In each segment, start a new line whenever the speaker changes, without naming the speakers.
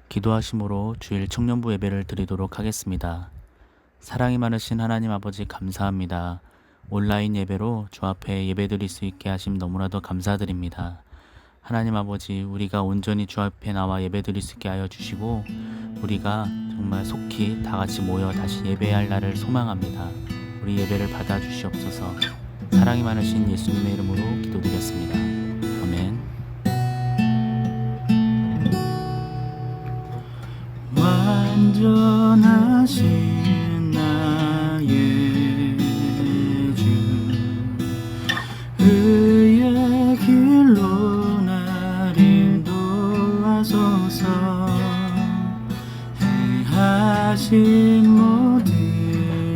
기도하심으로 주일 청년부 예배를 드리도록 하겠습니다. 사랑이 많으신 하나님 아버지 감사합니다. 온라인 예배로 주 앞에 예배드릴 수 있게 하심 너무나도 감사드립니다. 하나님 아버지, 우리가 온전히 주 앞에 나와 예배드릴 수 있게 하여 주시고, 우리가 정말 속히 다 같이 모여 다시 예배할 날을 소망합니다. 우리 예배를 받아 주시옵소서. 사랑이 많으신 예수님의 이름으로 기도드렸습니다. 아멘.
완전하신 나의 주, 의의 길로 날 인도하소서. 행하신 모든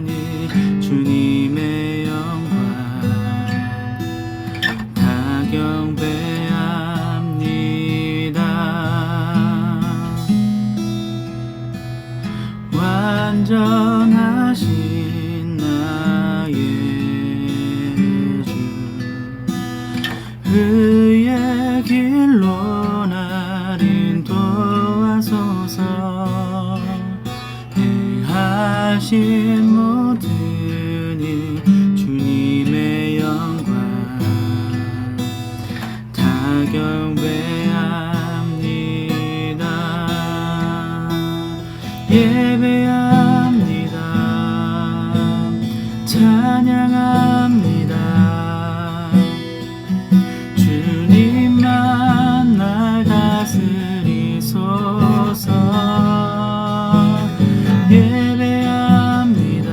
일 주님의 영광 다 경배합니다. 완전하신 나의 주, 의의 길로 날 인도하소서. 행하신 모든 일 주님의 영광 다 경배합니다. 예배합니다. 찬양합니다. 주님만 날 다스리소서. 예배합니다.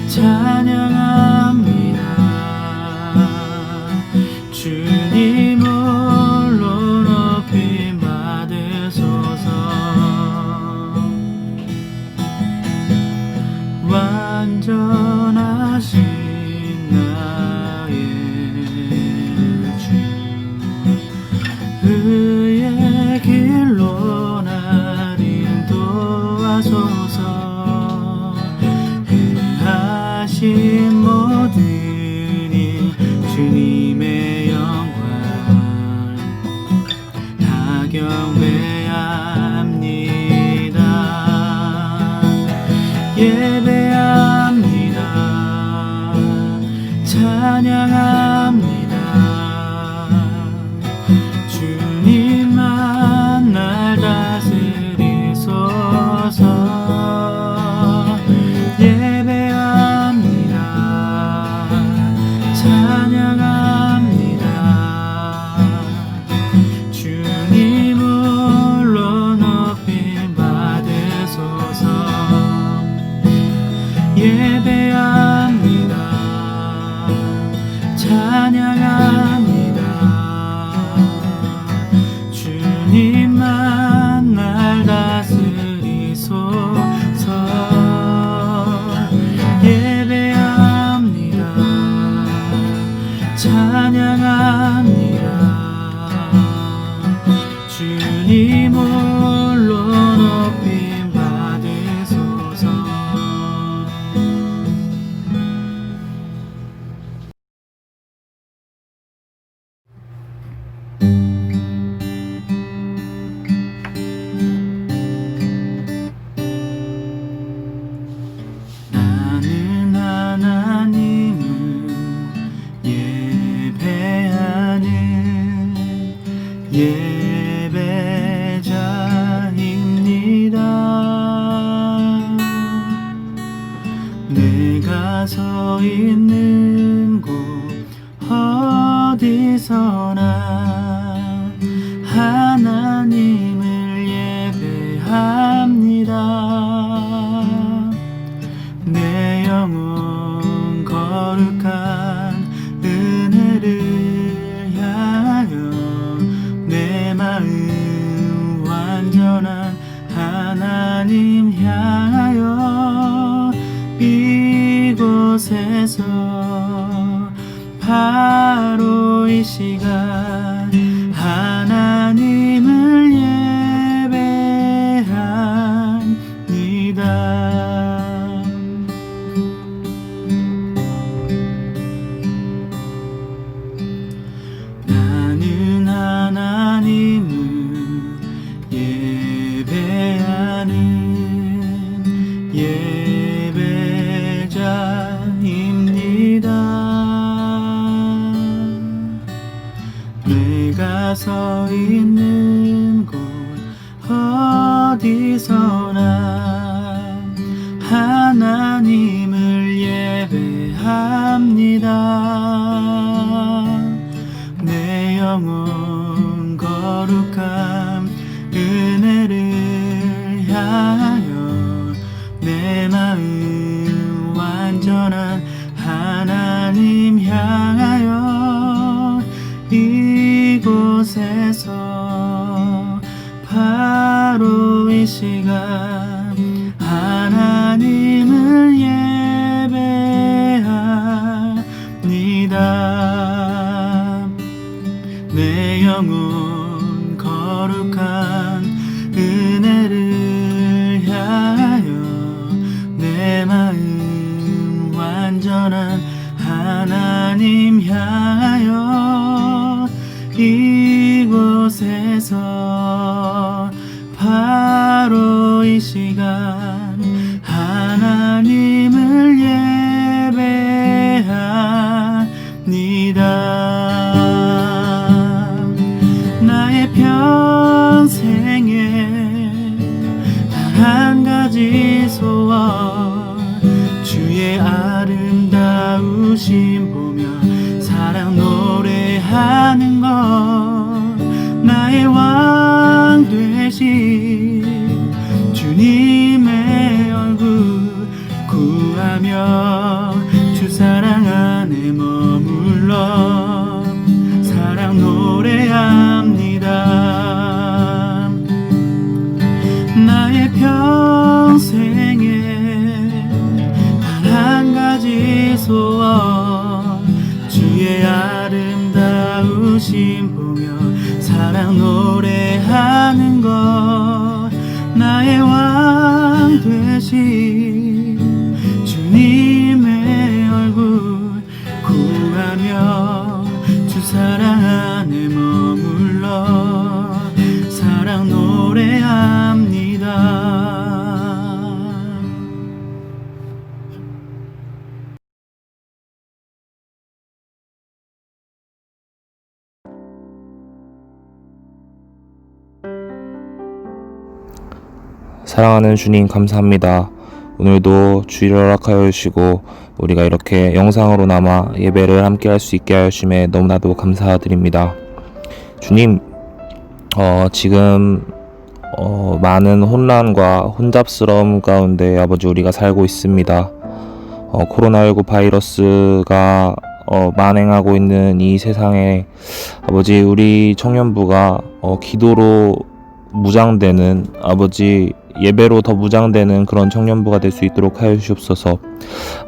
찬양합니다. 주님 홀로 높임 받으소서. 완전하신 나의 주, 의의 길로 날 인도하소서. 행하신 모든 일 주님의 영광 다 경배합니다. 예배합니다. 찬양합니다. 주님만 날 다스리소서. 예배합니다. 찬양합니다. 주님 홀로 높임 받으소서. 예배합니다. 찬양합니다. 주님만 날 다스리소서. 예배합니다. 찬양합니다. 주님 홀로 높임 받으소서. 나는 하나님을 예배하는 예배자입니다. 내가 서 있는 곳 어디서나 하나님을 예배합니다. 내 영혼 거룩한 은혜를 향하여 내 마음 완전한 하나님 향하여 이곳에서 바로 이 시간 하나님을 예배합니다. 나는 하나님을 내가 서 있는 곳 어디서나 하나님을 예배합니다. 내 영혼 거룩한 은혜를 향하여 내 마음 완전한 하나님 향하여 이곳에서 바로 이 시간 하나님을 예배합니다. 내 영혼 거룩한 은혜를 향하여 내 마음 완전한 하나님 향하여 이곳에서 바로 이 시간 하나님을 예배합니다. 나의 평생에 단 한 가지 소원 주의 아름다우심 보며 사랑 노래하는 것 나의 왕 되신 주님의 얼굴 구하며 주 사랑 안에 머물러 사랑 노래합니다. 나의 평생에 단 한 가지 소원 주의 아름다우심 보며 사랑 노래하는 것 나의 왕 되신 주님의 얼굴 구하며 주 사랑 안에 머물러 사랑 노래합니다.
사랑하는 주님 감사합니다. 오늘도 주의를 허락하여 주시고 우리가 이렇게 영상으로나마 예배를 함께 할 수 있게 하심에 너무나도 감사드립니다. 주님, 지금 많은 혼란과 혼잡스러움 가운데 아버지 우리가 살고 있습니다. 코로나19 바이러스가 만행하고 있는 이 세상에 아버지 우리 청년부가 기도로 무장되는 아버지 예배로 더 무장되는 그런 청년부가 될 수 있도록 하여 주시옵소서.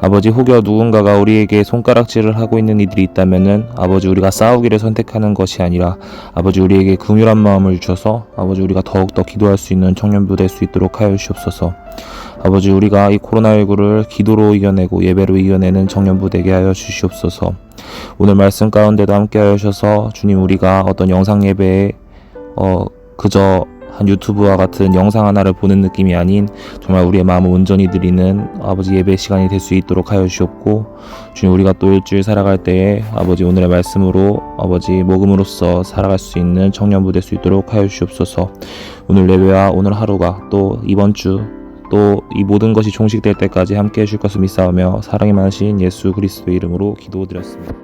아버지 혹여 누군가가 우리에게 손가락질을 하고 있는 이들이 있다면은 아버지 우리가 싸우기를 선택하는 것이 아니라 아버지 우리에게 긍휼한 마음을 주셔서 아버지 우리가 더욱더 기도할 수 있는 청년부 될 수 있도록 하여 주시옵소서. 아버지 우리가 이 코로나19를 기도로 이겨내고 예배로 이겨내는 청년부 되게 하여 주시옵소서. 오늘 말씀 가운데도 함께 하여 주셔서 주님 우리가 어떤 영상 예배에 그저 한 유튜브와 같은 영상 하나를 보는 느낌이 아닌 정말 우리의 마음을 온전히 드리는 아버지 예배 시간이 될 수 있도록 하여 주시옵고 주님 우리가 또 일주일 살아갈 때에 아버지 오늘의 말씀으로 아버지 복음으로써 살아갈 수 있는 청년부 될 수 있도록 하여 주시옵소서. 오늘 예배와 오늘 하루가 또 이번 주 또 이 모든 것이 종식될 때까지 함께 해줄 것을 믿사오며 사랑이 많으신 예수 그리스도의 이름으로 기도드렸습니다.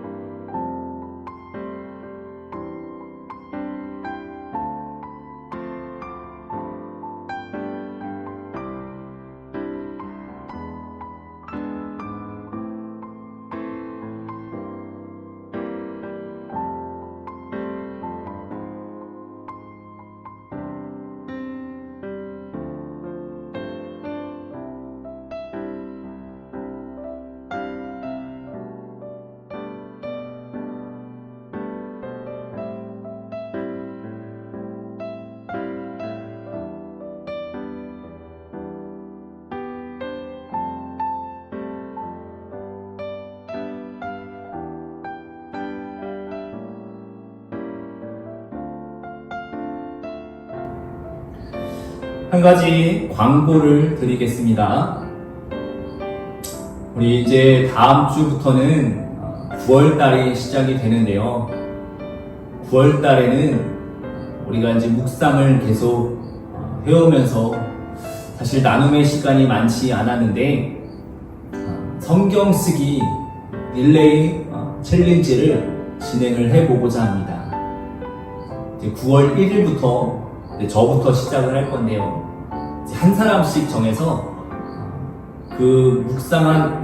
한 가지 광고를 드리겠습니다. 우리 이제 다음 주부터는 9월 달이 시작이 되는데요. 9월 달에는 우리가 이제 묵상을 계속 해오면서 사실 나눔의 시간이 많지 않았는데 성경 쓰기 릴레이 챌린지를 진행을 해보고자 합니다. 이제 9월 1일부터 저부터 시작을 할 건데요. 이제 한 사람씩 정해서 그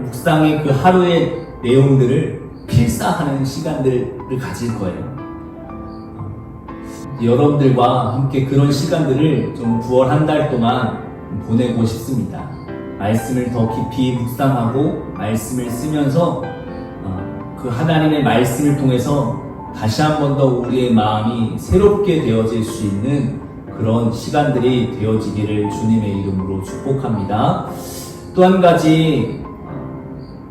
묵상의 그 하루의 내용들을 필사하는 시간들을 가질 거예요. 여러분들과 함께 그런 시간들을 좀 9월 한 달 동안 보내고 싶습니다. 말씀을 더 깊이 묵상하고 말씀을 쓰면서 그 하나님의 말씀을 통해서 다시 한 번 더 우리의 마음이 새롭게 되어질 수 있는 그런 시간들이 되어지기를 주님의 이름으로 축복합니다. 또 한 가지,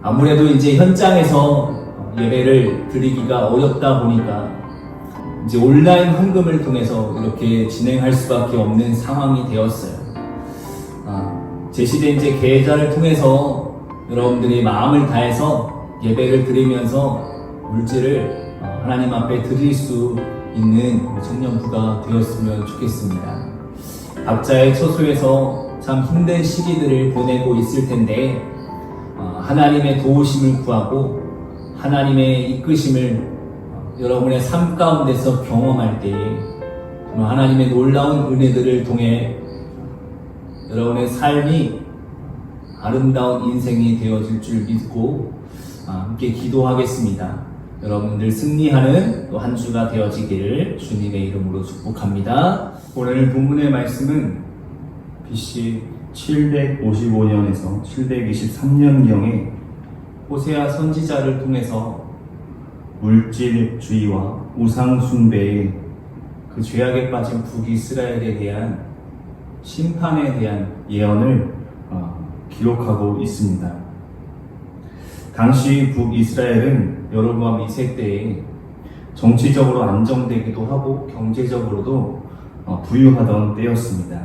아무래도 이제 현장에서 예배를 드리기가 어렵다 보니까 이제 온라인 헌금을 통해서 이렇게 진행할 수밖에 없는 상황이 되었어요. 제시된 이제 계좌를 통해서 여러분들이 마음을 다해서 예배를 드리면서 물질을 하나님 앞에 드릴 수 있는 청년부가 되었으면 좋겠습니다. 각자의 처소에서 참 힘든 시기들을 보내고 있을 텐데 하나님의 도우심을 구하고 하나님의 이끄심을 여러분의 삶 가운데서 경험할 때에 정말 하나님의 놀라운 은혜들을 통해 여러분의 삶이 아름다운 인생이 되어질 줄 믿고 함께 기도하겠습니다. 여러분들 승리하는 또 한 주가 되어지기를 주님의 이름으로 축복합니다.
오늘 본문의 말씀은 BC 755년에서 723년경에
호세아 선지자를 통해서
물질주의와 우상숭배의
그 죄악에 빠진 북이스라엘에 대한
심판에 대한 예언을 기록하고 있습니다. 당시 북이스라엘은
여로보암 2세 때에
정치적으로 안정되기도 하고 경제적으로도 부유하던 때였습니다.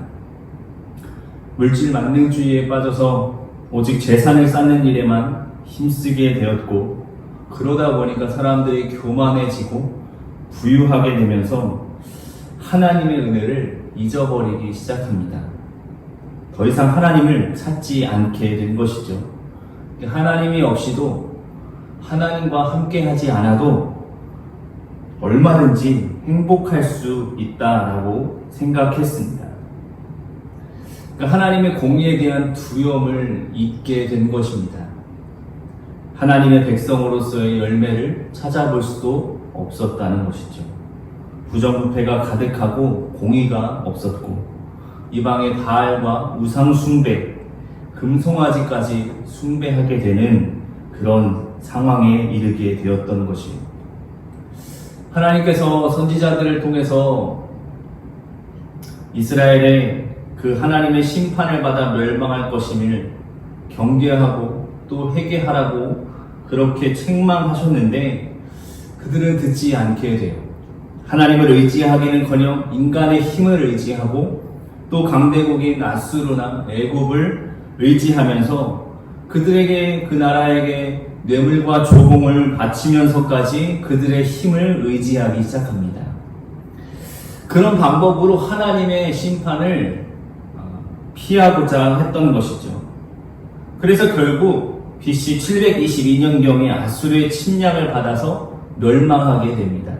물질 만능주의에 빠져서 오직 재산을 쌓는 일에만 힘쓰게 되었고, 그러다 보니까 사람들이 교만해지고
부유하게 되면서
하나님의 은혜를 잊어버리기 시작합니다.
더 이상 하나님을 찾지 않게 된 것이죠.
하나님이 없이도 하나님과 함께 하지 않아도
얼마든지 행복할 수 있다라고 생각했습니다.
하나님의 공의에 대한 두려움을 잊게 된 것입니다.
하나님의 백성으로서의 열매를 찾아볼 수도 없었다는 것이죠. 부정부패가 가득하고 공의가 없었고 이방의 바알과 우상숭배, 금송아지까지 숭배하게 되는 그런 상황에 이르게 되었던 것이에요.
하나님께서 선지자들을 통해서 이스라엘의 그 하나님의 심판을 받아 멸망할 것임을 경계하고 또 회개하라고 그렇게 책망하셨는데 그들은 듣지 않게 돼요. 하나님을 의지하기는커녕 인간의 힘을 의지하고 또 강대국인 아수르나 애굽을 의지하면서 그들에게 그 나라에게 뇌물과 조공을 바치면서까지 그들의 힘을 의지하기 시작합니다. 그런 방법으로 하나님의 심판을 피하고자 했던 것이죠. 그래서 결국 BC 722년경에 아수르의 침략을 받아서 멸망하게 됩니다.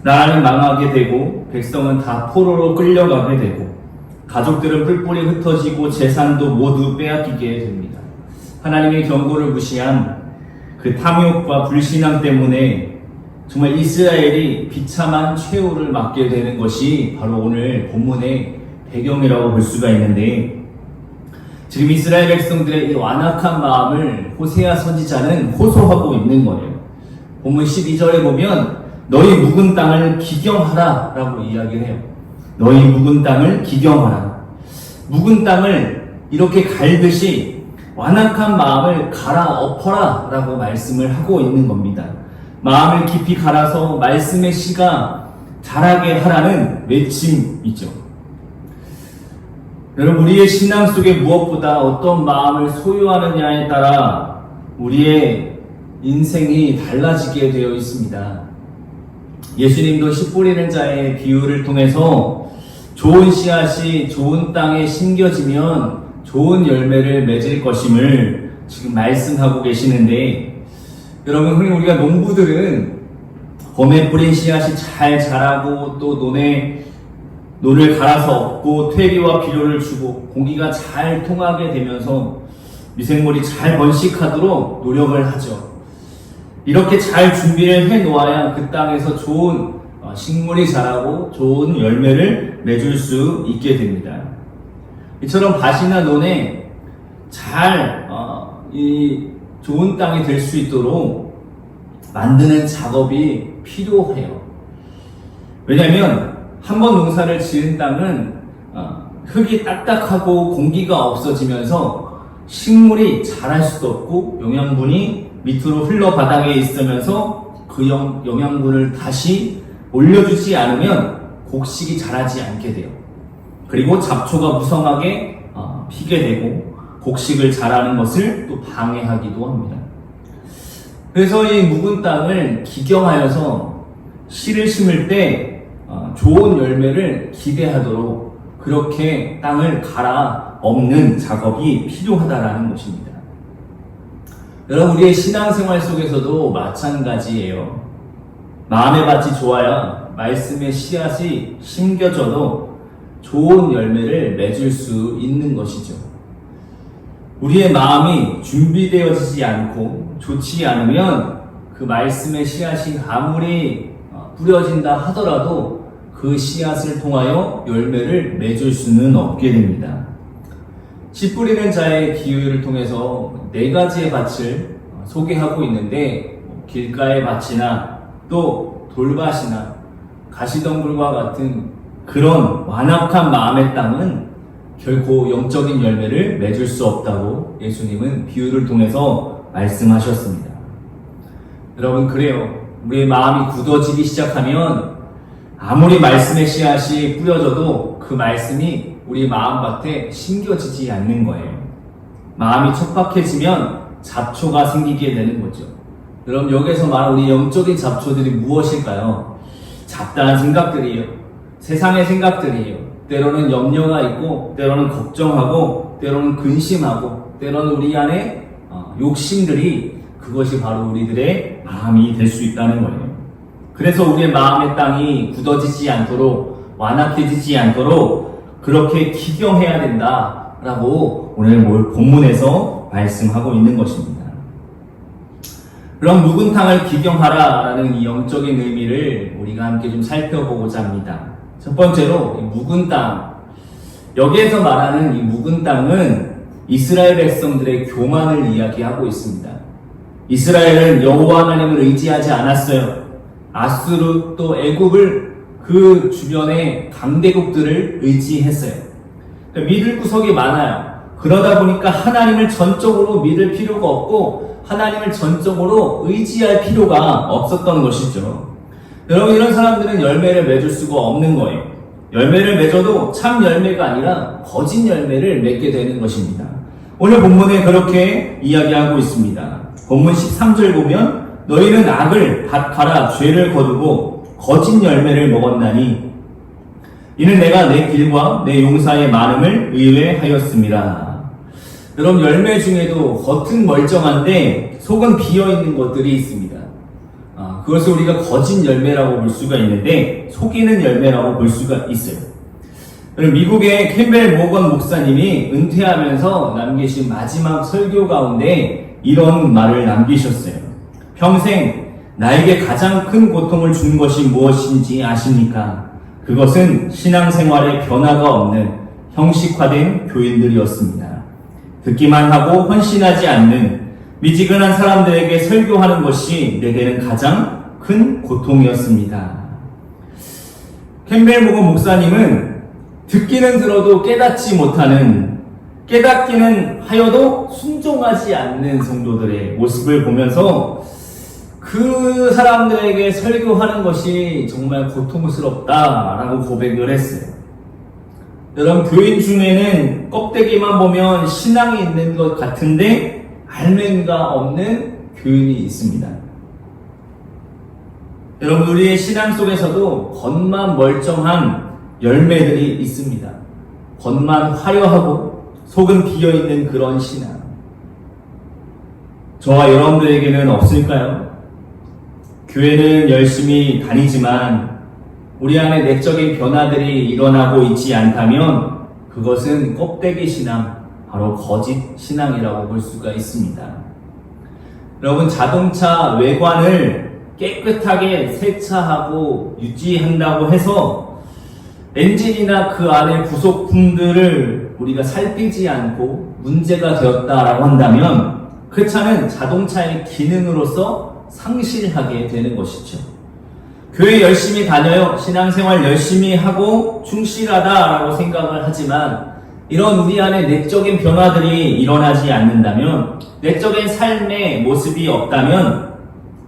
나라는 망하게 되고 백성은 다 포로로 끌려가게 되고 가족들은 뿔뿔이 흩어지고 재산도 모두 빼앗기게 됩니다. 하나님의 경고를 무시한 그 탐욕과 불신앙 때문에 정말 이스라엘이 비참한 최후를 맞게 되는 것이 바로 오늘 본문의 배경이라고 볼 수가 있는데, 지금 이스라엘 백성들의 이 완악한 마음을 호세아 선지자는 호소하고 있는 거예요. 본문 12절에 보면 너희 묵은 땅을 기경하라 라고 이야기를 해요. 너희 묵은 땅을 기경하라. 묵은 땅을 이렇게 갈듯이 완악한 마음을 갈아엎어라 라고 말씀을 하고 있는 겁니다. 마음을 깊이 갈아서 말씀의 씨가 자라게 하라는 외침이죠. 여러분, 우리의 신앙 속에 무엇보다 어떤 마음을 소유하느냐에 따라 우리의 인생이 달라지게 되어 있습니다. 예수님도 씨 뿌리는 자의 비유를 통해서 좋은 씨앗이 좋은 땅에 심겨지면 좋은 열매를 맺을 것임을 지금 말씀하고 계시는데, 여러분, 흔히 우리가 농부들은 봄에 뿌린 씨앗이 잘 자라고 또 논을 갈아서 얻고 퇴비와 비료를 주고 공기가 잘 통하게 되면서 미생물이 잘 번식하도록 노력을 하죠. 이렇게 잘 준비를 해 놓아야 그 땅에서 좋은 식물이 자라고 좋은 열매를 맺을 수 있게 됩니다. 이처럼 밭이나 논에 잘 좋은 땅이 될 수 있도록 만드는 작업이 필요해요. 왜냐하면 한번 농사를 지은 땅은 흙이 딱딱하고 공기가 없어지면서 식물이 자랄 수도 없고 영양분이 밑으로 흘러 바닥에 있으면서 그 영양분을 다시 올려주지 않으면 곡식이 자라지 않게 돼요. 그리고 잡초가 무성하게 피게 되고 곡식을 자라는 것을 또 방해하기도 합니다. 그래서 이 묵은 땅을 기경하여서 씨를 심을 때 좋은 열매를 기대하도록 그렇게 땅을 갈아 엎는 작업이 필요하다라는 것입니다. 여러분, 우리의 신앙생활 속에서도 마찬가지예요. 마음의 밭이 좋아야 말씀의 씨앗이 심겨져도 좋은 열매를 맺을 수 있는 것이죠. 우리의 마음이 준비되어지지 않고 좋지 않으면 그 말씀의 씨앗이 아무리 뿌려진다 하더라도 그 씨앗을 통하여 열매를 맺을 수는 없게 됩니다. 씨 뿌리는 자의 비유를 통해서 4가지의 밭을 소개하고 있는데, 길가의 밭이나 또 돌밭이나 가시덤불과 같은 그런 완악한 마음의 땅은 결코 영적인 열매를 맺을 수 없다고 예수님은 비유를 통해서 말씀하셨습니다. 여러분, 그래요. 우리의 마음이 굳어지기 시작하면 아무리 말씀의 씨앗이 뿌려져도 그 말씀이 우리 마음밭에 심겨지지 않는 거예요. 마음이 촉박해지면 잡초가 생기게 되는 거죠. 여러분, 여기서 말하는 우리 영적인 잡초들이 무엇일까요? 잡다한 생각들이에요. 세상의 생각들이에요. 때로는 염려가 있고, 때로는 걱정하고, 때로는 근심하고, 때로는 우리 안에 욕심들이, 그것이 바로 우리들의 마음이 될 수 있다는 거예요. 그래서 우리의 마음의 땅이 굳어지지 않도록, 완악해지지 않도록 그렇게 기경해야 된다라고 오늘 본문에서 말씀하고 있는 것입니다. 그럼 묵은 땅을 기경하라라는 이 영적인 의미를 우리가 함께 좀 살펴보고자 합니다. 첫 번째로 이 묵은 땅, 여기에서 말하는 이 묵은 땅은 이스라엘 백성들의 교만을 이야기하고 있습니다. 이스라엘은 여호와 하나님을 의지하지 않았어요. 아수르 또 애굽을, 그 주변의 강대국들을 의지했어요. 믿을 구석이 많아요. 그러다 보니까 하나님을 전적으로 믿을 필요가 없고 하나님을 전적으로 의지할 필요가 없었던 것이죠. 여러분, 이런 사람들은 열매를 맺을 수가 없는 거예요. 열매를 맺어도 참 열매가 아니라 거짓 열매를 맺게 되는 것입니다. 오늘 본문에 그렇게 이야기하고 있습니다. 본문 13절 보면 너희는 악을 밭가라 죄를 거두고 거짓 열매를 먹었나니 이는 내가 내 길과 내 용사의 많음을 의뢰하였습니다. 여러분, 열매 중에도 겉은 멀쩡한데 속은 비어있는 것들이 있습니다. 그것을 우리가 거짓 열매라고 볼 수가 있는데 속이는 열매라고 볼 수가 있어요. 미국의 캠벨 모건 목사님이 은퇴하면서 남기신 마지막 설교 가운데 이런 말을 남기셨어요. 평생 나에게 가장 큰 고통을 준 것이 무엇인지 아십니까? 그것은 신앙생활에 변화가 없는 형식화된 교인들이었습니다. 듣기만 하고 헌신하지 않는 미지근한 사람들에게 설교하는 것이 내게는 가장 큰 고통이었습니다. 캠벨 모건 목사님은 듣기는 들어도 깨닫지 못하는, 깨닫기는 하여도 순종하지 않는 성도들의 모습을 보면서 그 사람들에게 설교하는 것이 정말 고통스럽다라고 고백을 했어요. 여러분, 교인 중에는 껍데기만 보면 신앙이 있는 것 같은데 알맹이가 없는 교인이 있습니다. 여러분, 우리의 신앙 속에서도 겉만 멀쩡한 열매들이 있습니다. 겉만 화려하고 속은 비어있는 그런 신앙. 저와 여러분들에게는 없을까요? 교회는 열심히 다니지만 우리 안에 내적인 변화들이 일어나고 있지 않다면 그것은 껍데기 신앙, 바로 거짓 신앙이라고 볼 수가 있습니다. 여러분, 자동차 외관을 깨끗하게 세차하고 유지한다고 해서 엔진이나 그 안의 부속품들을 우리가 살피지 않고 문제가 되었다라고 한다면 그 차는 자동차의 기능으로서 상실하게 되는 것이죠. 교회 열심히 다녀요. 신앙생활 열심히 하고 충실하다라고 생각을 하지만 이런 우리 안에 내적인 변화들이 일어나지 않는다면, 내적인 삶의 모습이 없다면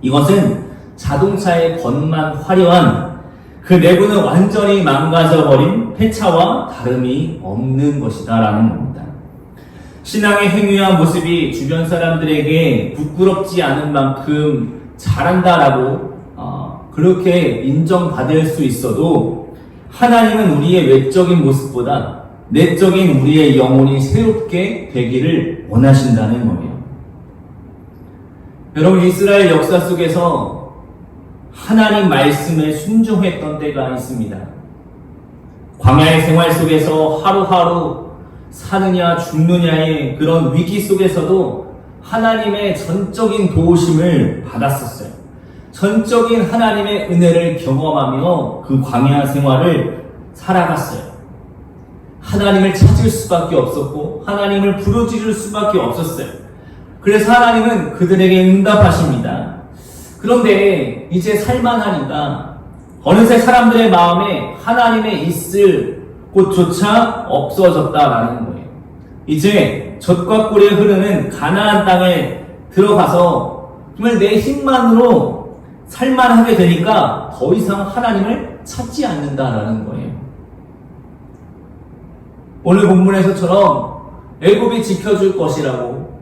이것은 자동차의 겉만 화려한 그 내부는 완전히 망가져버린 폐차와 다름이 없는 것이다라는 겁니다. 신앙의 행위와 모습이 주변 사람들에게 부끄럽지 않은 만큼 잘한다라고 그렇게 인정받을 수 있어도 하나님은 우리의 외적인 모습보다 내적인 우리의 영혼이 새롭게 되기를 원하신다는 거예요. 여러분, 이스라엘 역사 속에서 하나님 말씀에 순종했던 때가 있습니다. 광야의 생활 속에서 하루하루 사느냐 죽느냐의 그런 위기 속에서도 하나님의 전적인 도우심을 받았었어요. 전적인 하나님의 은혜를 경험하며 그 광야 생활을 살아갔어요. 하나님을 찾을 수밖에 없었고 하나님을 부르짖을 수밖에 없었어요. 그래서 하나님은 그들에게 응답하십니다. 그런데 이제 살만하니까 어느새 사람들의 마음에 하나님의 있을 곳조차 없어졌다라는 거예요. 이제 젖과 꿀이 흐르는 가나안 땅에 들어가서 정말 내 힘만으로 살만하게 되니까 더 이상 하나님을 찾지 않는다라는 거예요. 오늘 본문에서처럼 애굽이 지켜줄 것이라고,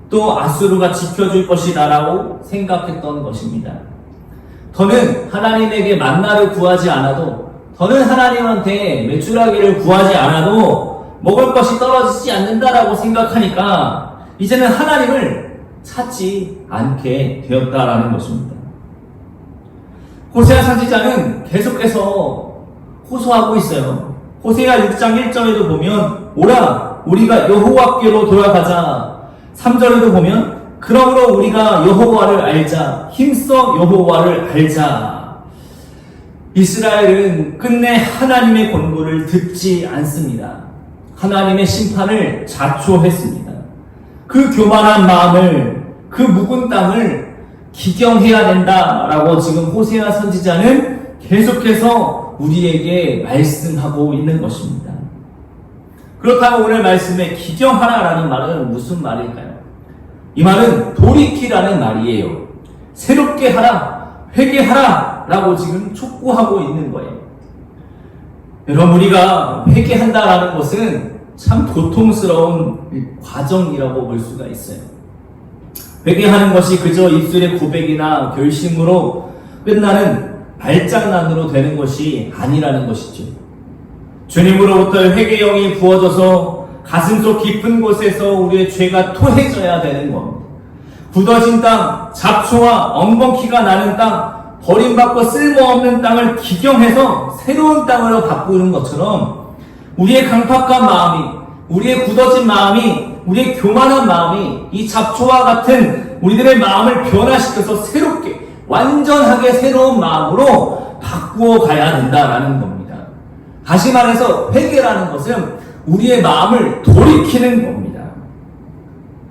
또 아수르가 지켜줄 것이다라고 생각했던 것입니다. 더는 하나님에게 만나를 구하지 않아도, 더는 하나님한테 메추라기를 구하지 않아도 먹을 것이 떨어지지 않는다라고 생각하니까 이제는 하나님을 찾지 않게 되었다라는 것입니다. 호세아 선지자는 계속해서 호소하고 있어요. 호세아 6장 1절에도 보면 오라 우리가 여호와께로 돌아가자. 3절에도 보면 그러므로 우리가 여호와를 알자. 힘써 여호와를 알자. 이스라엘은 끝내 하나님의 권고를 듣지 않습니다. 하나님의 심판을 자초했습니다. 그 교만한 마음을, 그 묵은 땅을 기경해야 된다라고 지금 호세아 선지자는 계속해서 우리에게 말씀하고 있는 것입니다. 그렇다면 오늘 말씀에 기경하라라는 말은 무슨 말일까요? 이 말은 돌이키라는 말이에요. 새롭게 하라, 회개하라 라고 지금 촉구하고 있는 거예요. 여러분, 우리가 회개한다라는 것은 참 고통스러운 과정이라고 볼 수가 있어요. 회개하는 것이 그저 입술의 고백이나 결심으로 끝나는 말장난으로 되는 것이 아니라는 것이죠. 주님으로부터 회개영이 부어져서 가슴속 깊은 곳에서 우리의 죄가 토해져야 되는 겁니다. 굳어진 땅, 잡초와 엉겅퀴가 나는 땅, 버림받고 쓸모없는 땅을 기경해서 새로운 땅으로 바꾸는 것처럼 우리의 강팍한 마음이, 우리의 굳어진 마음이, 우리의 교만한 마음이 이 잡초와 같은 우리들의 마음을 변화시켜서 새롭게, 완전하게 새로운 마음으로 바꾸어 가야 된다라는 겁니다. 다시 말해서 회개라는 것은 우리의 마음을 돌이키는 겁니다.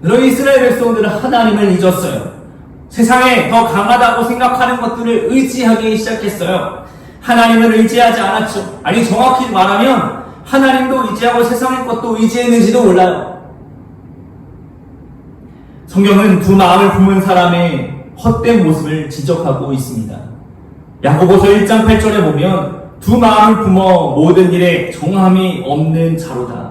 여러분, 이스라엘 백성들은 하나님을 잊었어요. 세상에 더 강하다고 생각하는 것들을 의지하기 시작했어요. 하나님을 의지하지 않았죠. 아니, 정확히 말하면 하나님도 의지하고 세상의 것도 의지했는지도 몰라요. 성경은 두 마음을 품은 사람의 헛된 모습을 지적하고 있습니다. 야고보서 1장 8절에 보면 두 마음을 품어 모든 일에 정함이 없는 자로다.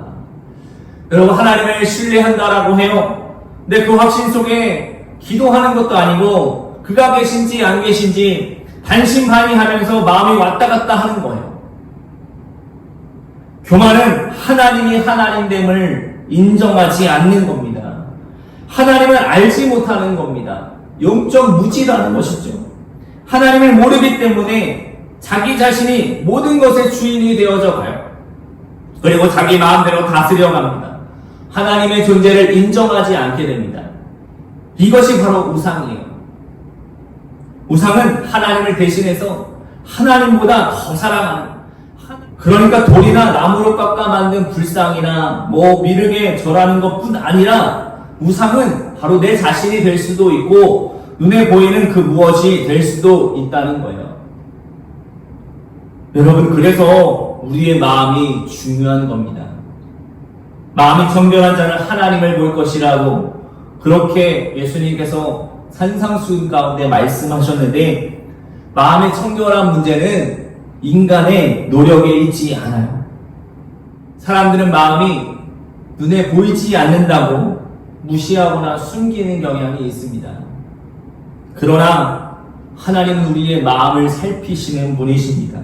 여러분, 하나님을 신뢰한다라고 해요. 근데 그 확신 속에 기도하는 것도 아니고 그가 계신지 안 계신지 반신반의하면서 마음이 왔다 갔다 하는 거예요. 교만은 하나님이 하나님됨을 인정하지 않는 겁니다. 하나님을 알지 못하는 겁니다. 영적 무지라는 것이죠. 하나님을 모르기 때문에 자기 자신이 모든 것의 주인이 되어져 가요. 그리고 자기 마음대로 다스려 갑니다. 하나님의 존재를 인정하지 않게 됩니다. 이것이 바로 우상이에요. 우상은 하나님을 대신해서 하나님보다 더 사랑하는, 그러니까 돌이나 나무로 깎아 만든 불상이나 미륵에 절하는 것뿐 아니라 우상은 바로 내 자신이 될 수도 있고 눈에 보이는 그 무엇이 될 수도 있다는 거예요. 여러분, 그래서 우리의 마음이 중요한 겁니다. 마음이 정결한 자는 하나님을 볼 것이라고 그렇게 예수님께서 산상수훈 가운데 말씀하셨는데, 마음의 청결한 문제는 인간의 노력에 있지 않아요. 사람들은 마음이 눈에 보이지 않는다고 무시하거나 숨기는 경향이 있습니다. 그러나 하나님은 우리의 마음을 살피시는 분이십니다.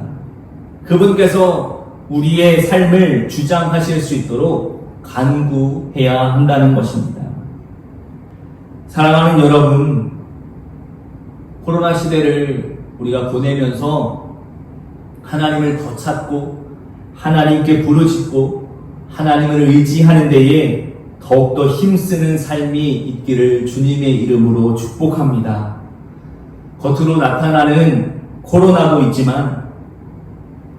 그분께서 우리의 삶을 주장하실 수 있도록 간구해야 한다는 것입니다. 사랑하는 여러분, 코로나 시대를 우리가 보내면서 하나님을 더 찾고 하나님께 부르짖고 하나님을 의지하는 데에 더욱더 힘쓰는 삶이 있기를 주님의 이름으로 축복합니다. 겉으로 나타나는 코로나도 있지만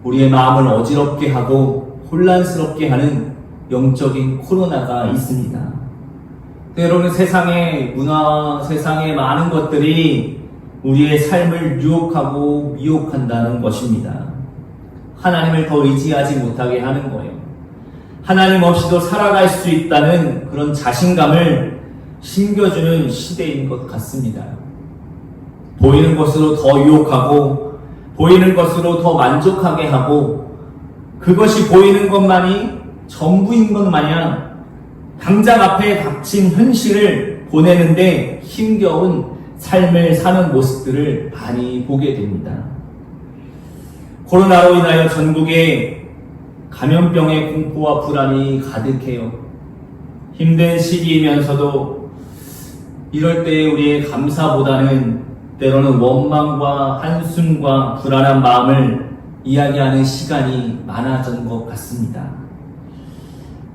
우리의 마음을 어지럽게 하고 혼란스럽게 하는 영적인 코로나가 있습니다. 때로는 세상의 문화, 세상의 많은 것들이 우리의 삶을 유혹하고 미혹한다는 것입니다. 하나님을 더 의지하지 못하게 하는 거예요. 하나님 없이도 살아갈 수 있다는 그런 자신감을 심겨주는 시대인 것 같습니다. 보이는 것으로 더 유혹하고 보이는 것으로 더 만족하게 하고 그것이 보이는 것만이 전부인 것 마냥 당장 앞에 닥친 현실을 보내는데 힘겨운 삶을 사는 모습들을 많이 보게 됩니다. 코로나로 인하여 전국에 감염병의 공포와 불안이 가득해요. 힘든 시기이면서도 이럴 때 우리의 감사보다는 때로는 원망과 한숨과 불안한 마음을 이야기하는 시간이 많아진 것 같습니다.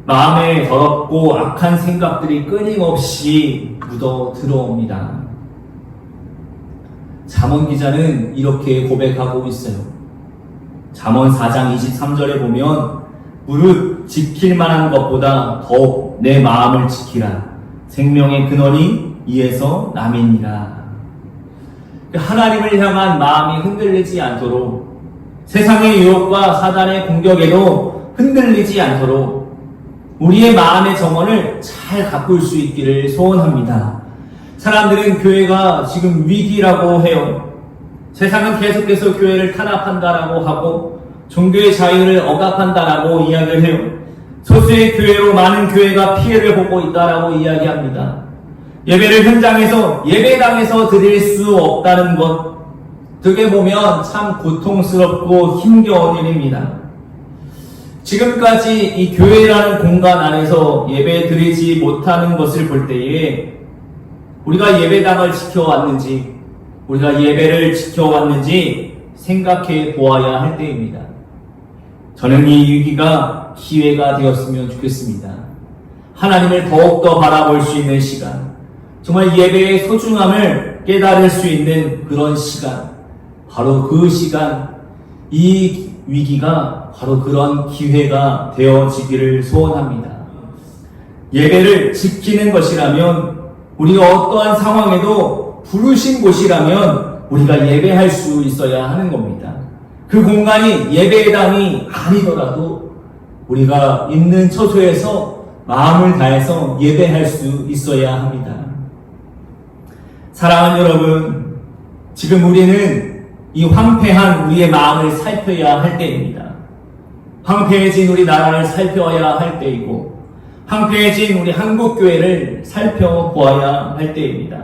마음에 더럽고 악한 생각들이 끊임없이 묻어 들어옵니다. 잠언 기자는 이렇게 고백하고 있어요. 잠언 4장 23절에 보면 무릇 지킬 만한 것보다 더욱 내 마음을 지키라. 생명의 근원이 이에서 남이니라. 하나님을 향한 마음이 흔들리지 않도록, 세상의 유혹과 사단의 공격에도 흔들리지 않도록 우리의 마음의 정원을 잘 가꿀 수 있기를 소원합니다. 사람들은 교회가 지금 위기라고 해요. 세상은 계속해서 교회를 탄압한다라고 하고 종교의 자유를 억압한다라고 이야기를 해요. 소수의 교회로 많은 교회가 피해를 보고 있다라고 이야기합니다. 예배를 현장에서 예배당에서 드릴 수 없다는 것, 어떻게 보면 참 고통스럽고 힘겨운 일입니다. 지금까지 이 교회라는 공간 안에서 예배 드리지 못하는 것을 볼 때에 우리가 예배당을 지켜왔는지, 우리가 예배를 지켜왔는지 생각해 보아야 할 때입니다. 저는 이 위기가 기회가 되었으면 좋겠습니다. 하나님을 더욱더 바라볼 수 있는 시간, 정말 예배의 소중함을 깨달을 수 있는 그런 시간, 바로 그 시간, 이 위기가 바로 그런 기회가 되어지기를 소원합니다. 예배를 지키는 것이라면, 우리가 어떠한 상황에도 부르신 곳이라면 우리가 예배할 수 있어야 하는 겁니다. 그 공간이 예배당이 아니더라도 우리가 있는 처소에서 마음을 다해서 예배할 수 있어야 합니다. 사랑하는 여러분, 지금 우리는 이 황폐한 우리의 마음을 살펴야 할 때입니다. 황폐해진 우리나라를 살펴야 할 때이고, 황폐해진 우리 한국교회를 살펴보아야 할 때입니다.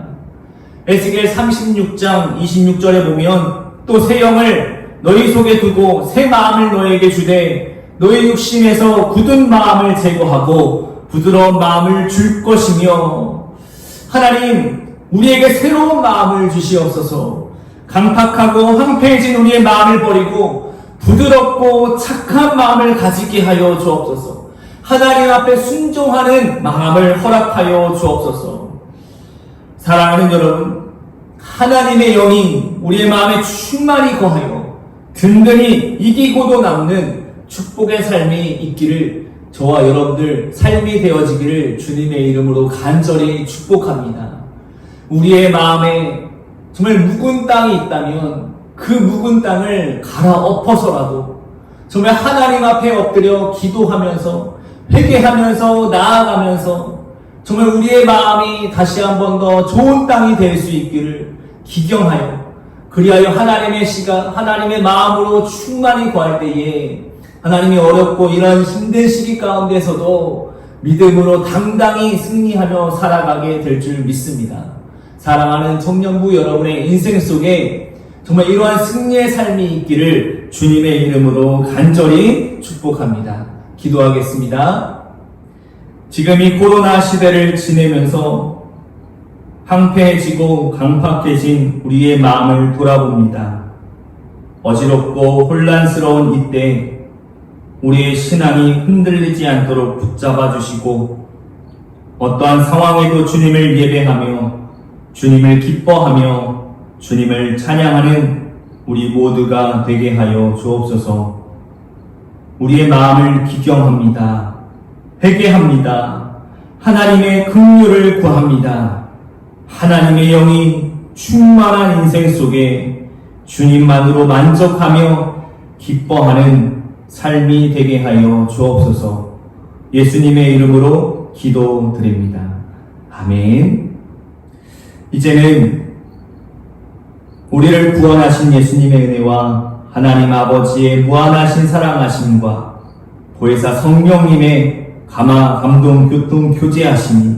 에스겔 36장 26절에 보면 또 새 영을 너희 속에 두고 새 마음을 너에게 주되 너희 육신에서 굳은 마음을 제거하고 부드러운 마음을 줄 것이며 하나님 우리에게 새로운 마음을 주시옵소서. 강팍하고 황폐해진 우리의 마음을 버리고 부드럽고 착한 마음을 가지게 하여 주옵소서. 하나님 앞에 순종하는 마음을 허락하여 주옵소서. 사랑하는 여러분, 하나님의 영이 우리의 마음에 충만히 거하여 든든히 이기고도 남는 축복의 삶이 있기를 저와 여러분들 삶이 되어지기를 주님의 이름으로 간절히 축복합니다. 우리의 마음에 정말 묵은 땅이 있다면 그 묵은 땅을 갈아엎어서라도 정말 하나님 앞에 엎드려 기도하면서 회개하면서 나아가면서 정말 우리의 마음이 다시 한 번 더 좋은 땅이 될 수 있기를 기경하여 그리하여 하나님의 시간, 하나님의 마음으로 충만히 구할 때에 하나님이 어렵고 이런 힘든 시기 가운데서도 믿음으로 당당히 승리하며 살아가게 될 줄 믿습니다. 사랑하는 청년부 여러분의 인생 속에 정말 이러한 승리의 삶이 있기를 주님의 이름으로 간절히 축복합니다. 기도하겠습니다. 지금 이 코로나 시대를 지내면서 황폐해지고 강팍해진 우리의 마음을 돌아봅니다. 어지럽고 혼란스러운 이때 우리의 신앙이 흔들리지 않도록 붙잡아 주시고 어떠한 상황에도 주님을 예배하며 주님을 기뻐하며 주님을 찬양하는 우리 모두가 되게 하여 주옵소서. 우리의 마음을 기경합니다. 회개합니다. 하나님의 긍휼을 구합니다. 하나님의 영이 충만한 인생 속에 주님만으로 만족하며 기뻐하는 삶이 되게 하여 주옵소서. 예수님의 이름으로 기도드립니다. 아멘. 이제는 우리를 구원하신 예수님의 은혜와 하나님 아버지의 무한하신 사랑하심과 보혜사 성령님의 감화, 감동, 교통, 교제하심이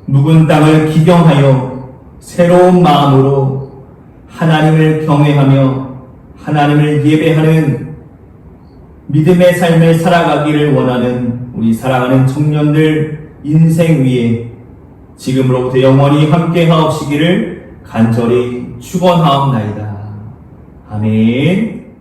묵은 땅을 기경하여 새로운 마음으로 하나님을 경외하며 하나님을 예배하는 믿음의 삶을 살아가기를 원하는 우리 사랑하는 청년들 인생 위에 지금으로부터 영원히 함께 하옵시기를 간절히 축원하옵나이다. 아멘.